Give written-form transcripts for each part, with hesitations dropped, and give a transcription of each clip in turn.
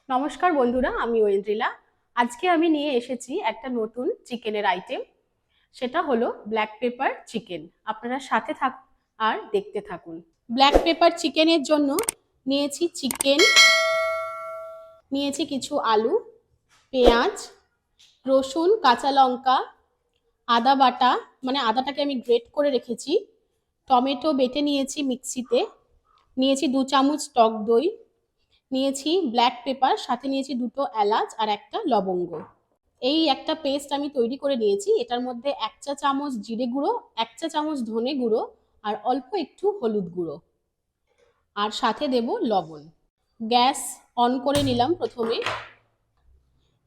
নমস্কার বন্ধুরা, আমি ঐন্দ্রিলা। আজকে আমি নিয়ে এসেছি একটা নতুন চিকেনের আইটেম। সেটা হলো ব্ল্যাক পেপার চিকেন। আপনারা সাথে থাকুন আর দেখতে থাকুন। ব্ল্যাক পেপার চিকেনের জন্য নিয়েছি চিকেন, নিয়েছি কিছু আলু, পেঁয়াজ, রসুন, কাঁচা লঙ্কা, আদা বাটা, মানে আদাটাকে আমি গ্রেট করে রেখেছি, টমেটো বেটে নিয়েছি মিক্সিতে, নিয়েছি 2 চামচ টক দই, নিয়েছি ব্ল্যাক পেপার, সাথে নিয়েছি 2টো এলাচ আর একটা লবঙ্গ। এই একটা পেস্ট আমি তৈরি করে নিয়েছি। এটার মধ্যে 1 চা চামচ জিরে গুঁড়ো, 1 চা চামচ ধনে গুঁড়ো আর অল্প একটু হলুদ গুঁড়ো, আর সাথে দেব লবণ। গ্যাস অন করে নিলাম প্রথমে,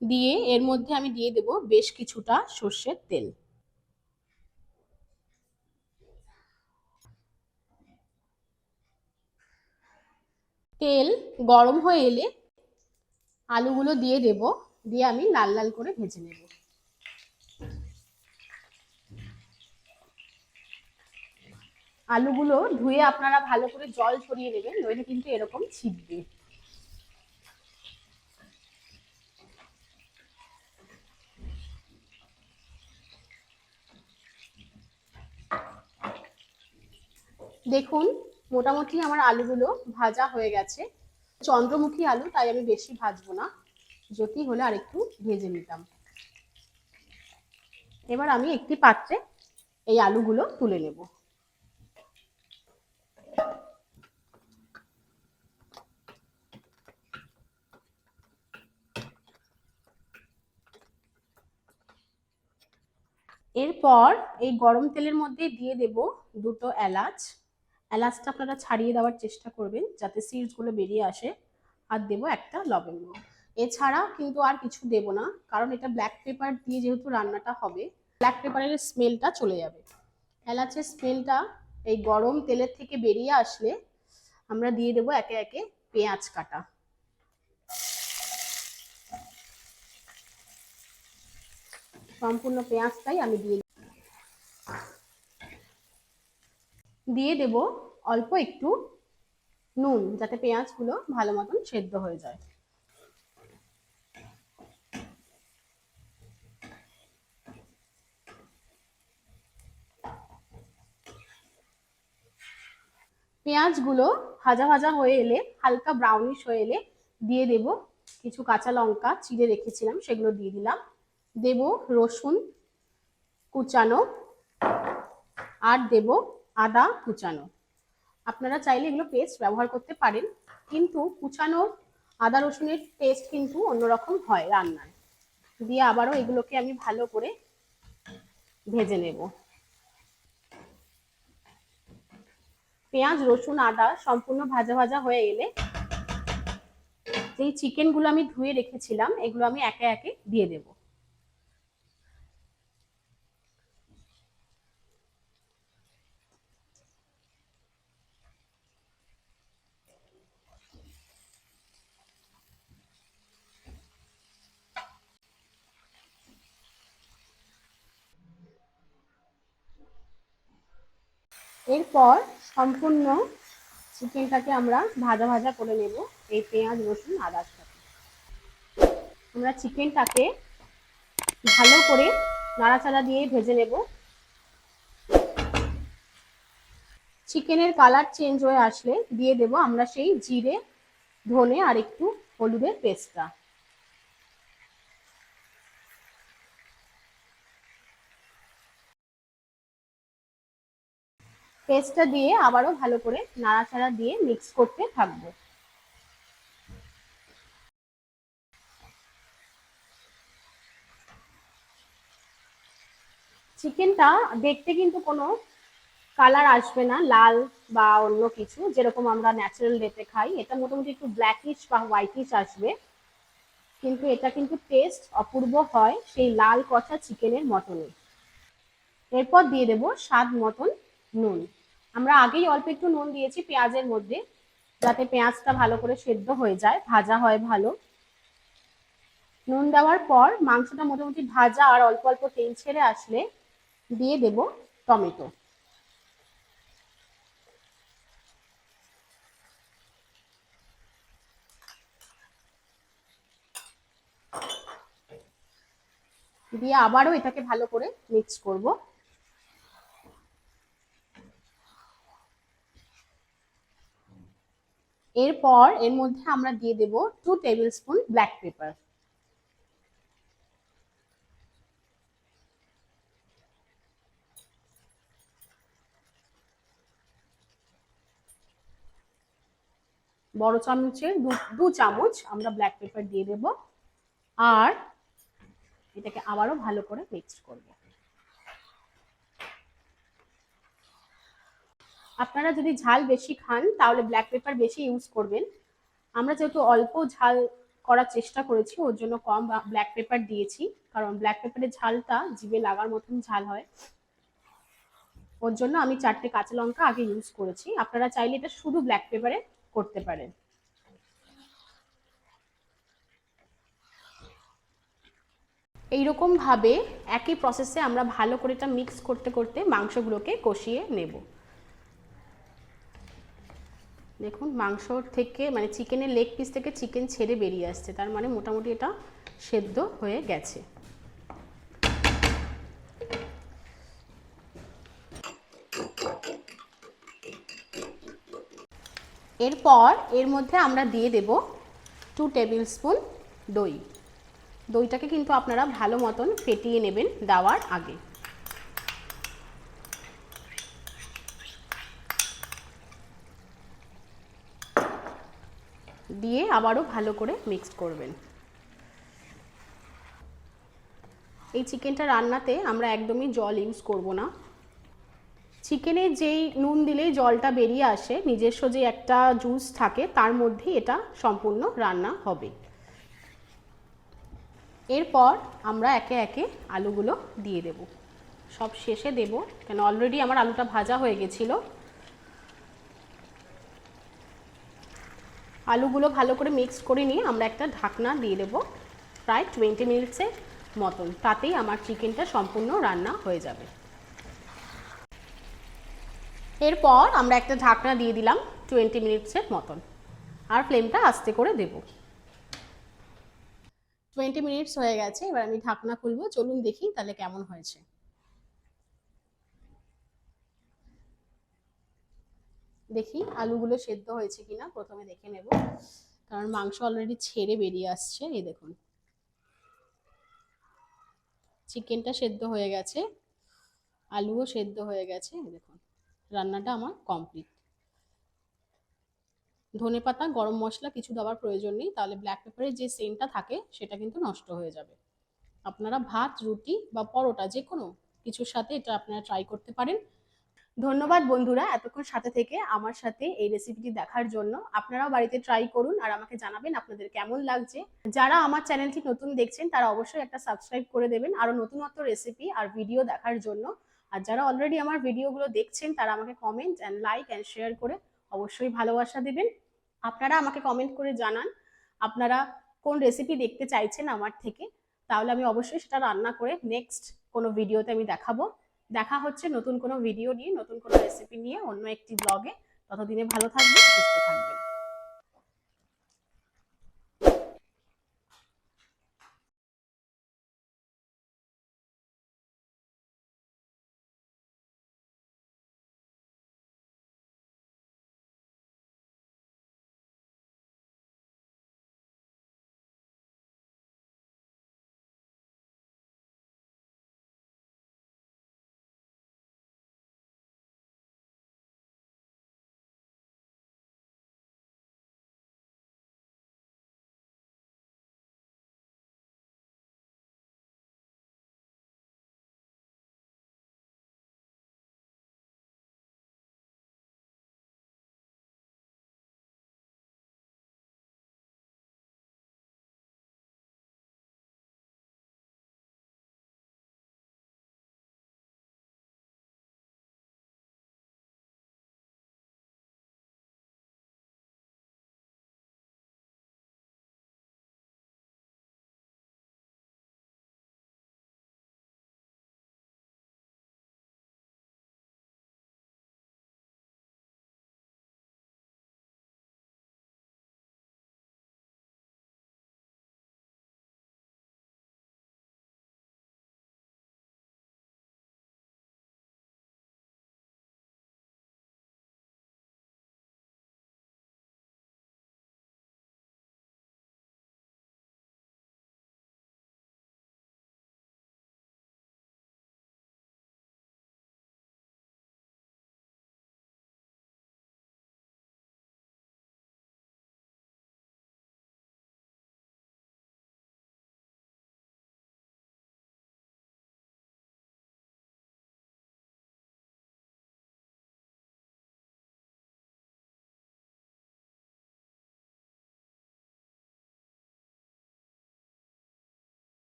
দিয়ে এর মধ্যে আমি দিয়ে দেব বেশ কিছুটা সর্ষের তেল। তেল গরম হয়ে এলে আলুগুলো দিয়ে দেব, দিয়ে আমি লাল লাল করে ভেজে নেব। আলুগুলো ধুয়ে আপনারা ভালো করে জল ছড়িয়ে নেবেন, নইলে কিন্তু এরকম ছিটবে। দেখুন, মোটামুটি আমার আলুগুলো ভাজা হয়ে গেছে। চন্দ্রমুখী আলু, তাই আমি বেশি ভাজবো না, যদি হলে আরেকটু ভেজে নিতাম। এবার আমি একটি পাত্রে এই আলুগুলো তুলে নেব। এরপর এই গরম তেলের মধ্যে দিয়ে দেব 2টো এলাচ। এলাচটা আপনারা ছাড়িয়ে দেওয়ার চেষ্টা করবেন যাতে সিডস গুলো বেরিয়ে আসে। আর দেব একটা লবঙ্গ। এছাড়া কিন্তু আর কিছু দেব না, কারণ এটা ব্ল্যাক পেপার দিয়ে যেহেতু রান্নাটা হবে, ব্ল্যাক পেপারের স্মেলটা চলে যাবে। এলাচের স্মেলটা এই গরম তেলের থেকে বেরিয়ে আসলে আমরা দিয়ে দেব একে একে পেঁয়াজ কাটা। সম্পূর্ণ পেঁয়াজটাই আমি দিয়ে দেব অল্প একটু নুন, যাতে পেঁয়াজগুলো ভালো মতন সেদ্ধ হয়ে যায়। পেঁয়াজগুলো ভাজা ভাজা হয়ে এলে, হালকা ব্রাউনিশ হয়ে এলে দিয়ে দেব কিছু কাঁচা লঙ্কা চিড়ে রেখেছিলাম, সেগুলো দিয়ে দিলাম। দেব রসুন কুচানো আর দেব আদা কুচানো। আপনারা চাইলে এগুলো পেস্ট ব্যবহার করতে পারেন, কিন্তু কুচানো আদা রসুনের টেস্ট কিন্তু অন্যরকম হয় রান্নায়। দিয়ে আবারও এগুলোকে আমি ভালো করে ভেজে নেব। পেঁয়াজ রসুন আদা সম্পূর্ণ ভাজা ভাজা হয়ে এলে যেই চিকেনগুলো আমি ধুয়ে রেখেছিলাম, এগুলো আমি একে একে দিয়ে দেব। এরপর সম্পূর্ণ চিকেনটাকে আমরা ভাজা ভাজা করে নেব এই পেঁয়াজ রসুন আদার সাথে। আমরা চিকেনটাকে ভালো করে নাড়াচাড়া দিয়ে ভেজে নেব। চিকেনের কালার চেঞ্জ হয়ে আসলে দিয়ে দেব আমরা সেই জিরে ধনে আর একটু হলুদের পেস্টটা। পেস্টটা দিয়ে আবারও ভালো করে নাড়াচাড়া দিয়ে মিক্স করতে থাকবো। চিকেনটা দেখতে কিন্তু কোনো কালার আসবে না লাল বা অন্য কিছু, যেরকম আমরা ন্যাচারাল ডেতে খাই। এটা মোটামুটি একটু ব্ল্যাকিশ বা হোয়াইটিশ আসবে, কিন্তু এটা কিন্তু টেস্ট অপূর্ব হয় সেই লাল কষা চিকেনের মতনই। এরপর দিয়ে দেব স্বাদ মতন নুন। আমরা আগেই অল্প একটু নুন দিয়েছি পেঁয়াজের মধ্যে, যাতে পেঁয়াজটা ভালো করে সেদ্ধ হয়ে যায়, ভাজা হয় ভালো। নুন দেওয়ার পর মাংসটা মোটামুটি ভাজা আর অল্প অল্প তেল ছেড়ে আসলে দিয়ে দেব টমেটো। দিয়ে আবারও এটাকে ভালো করে মিক্স করব। এরপর এর মধ্যে আমরা দিয়ে দেব 2 টেবিল স্পুন ব্ল্যাক পেপার। বড় চামচের 2 চামচ আমরা ব্ল্যাক পেপার দিয়ে দেব, আর এটাকে আবারও ভালো করে মিক্স করব। আপনারা যদি ঝাল বেশি খান তাহলে ব্ল্যাক পেপার বেশি ইউজ করবেন। আমরা যেহেতু অল্প ঝাল করার চেষ্টা করেছি ওর জন্য কম ব্ল্যাক পেপার দিয়েছি, কারণ ব্ল্যাক পেপারের ঝালটা জিভে লাগার মতন ঝাল হয়। ওর জন্য আমি 4টে কাঁচা লঙ্কা আগে ইউজ করেছি। আপনারা চাইলে এটা শুধু ব্ল্যাক পেপারে করতে পারেন। এইরকম ভাবে একই প্রসেসে আমরা ভালো করে এটা মিক্স করতে করতে মাংসগুলোকে কষিয়ে নেব। দেখুন মাংস থেকে মানে চিকেনের লেগ পিস থেকে চিকেন ছেড়ে বেরিয়ে আসছে, তার মানে মোটামুটি এটা সেদ্ধ হয়ে গেছে। এরপর এর মধ্যে আমরা দিয়ে দেব 2 টেবিল স্পুন দই। দইটাকে কিন্তু আপনারা ভালো মতন ফেটিয়ে নেবেন দেওয়ার আগে। দিয়ে আবারও ভালো করে মিক্স করবেন। এই চিকেনটা রান্নাতে আমরা একদমই জল ইউজ করব না। চিকেনে যেই নুন দিলেই জলটা বেরিয়ে আসে, নিজস্ব যে একটা জুস থাকে তার মধ্যে এটা সম্পূর্ণ রান্না হবে। এরপর আমরা একে একে আলুগুলো দিয়ে দেব, সব শেষে দেব কেন অলরেডি আমার আলুটা ভাজা হয়ে গেছিল। আলুগুলো ভালো করে মিক্স করে নিয়ে আমরা একটা ঢাকনা দিয়ে দেব প্রায় 20 মিনিটসের মতন, তাতেই আমার চিকেনটা সম্পূর্ণ রান্না হয়ে যাবে। এরপর আমরা একটা ঢাকনা দিয়ে দিলাম 20 মিনিটসের মতন, আর ফ্লেমটা আস্তে করে দেব। 20 মিনিটস হয়ে গেছে, এবার আমি ঢাকনা খুলবো, চলুন দেখি তাহলে কেমন হয়েছে। দেখি আলুগুলো সেদ্ধ হয়েছে কিনা প্রথমে দেখে নেব, কারণ মাংস অলরেডি ছেড়ে বেরিয়ে আসছে। এই দেখুন চিকেনটা সেদ্ধ হয়ে গেছে, আলুও সেদ্ধ হয়ে গেছে। দেখুন রান্নাটা আমার কমপ্লিট। ধনেপাতা গরম মশলা কিছু দেওয়ার প্রয়োজন নেই, তাহলে ব্ল্যাক পেপারের যে সেন্টটা থাকে সেটা কিন্তু নষ্ট হয়ে যাবে। আপনারা ভাত, রুটি বা পরোটা যে কোনো কিছুর সাথে এটা আপনারা ট্রাই করতে পারেন। ধন্যবাদ বন্ধুরা এতক্ষণ সাথে থেকে আমার সাথে এই রেসিপিটি দেখার জন্য। আপনারাও বাড়িতে ট্রাই করুন আর আমাকে জানাবেন আপনাদের কেমন লাগছে। যারা আমার চ্যানেলটি নতুন দেখছেন তারা অবশ্যই একটা সাবস্ক্রাইব করে দেবেন আরো নতুনত্ব রেসিপি আর ভিডিও দেখার জন্য। আর যারা অলরেডি আমার ভিডিওগুলো দেখছেন তারা আমাকে comment and like and share করে অবশ্যই ভালোবাসা দেবেন। আপনারা আমাকে কমেন্ট করে জানান আপনারা কোন রেসিপি দেখতে চাইছেন আমার থেকে, তাহলে আমি অবশ্যই সেটা রান্না করে নেক্সট কোনো ভিডিওতে আমি দেখাবো। দেখা হচ্ছে নতুন কোনো ভিডিও নিয়ে, নতুন কোনো রেসিপি নিয়ে অন্য একটি ব্লগে। ততদিনে ভালো থাকবেন, সুস্থ থাকবেন।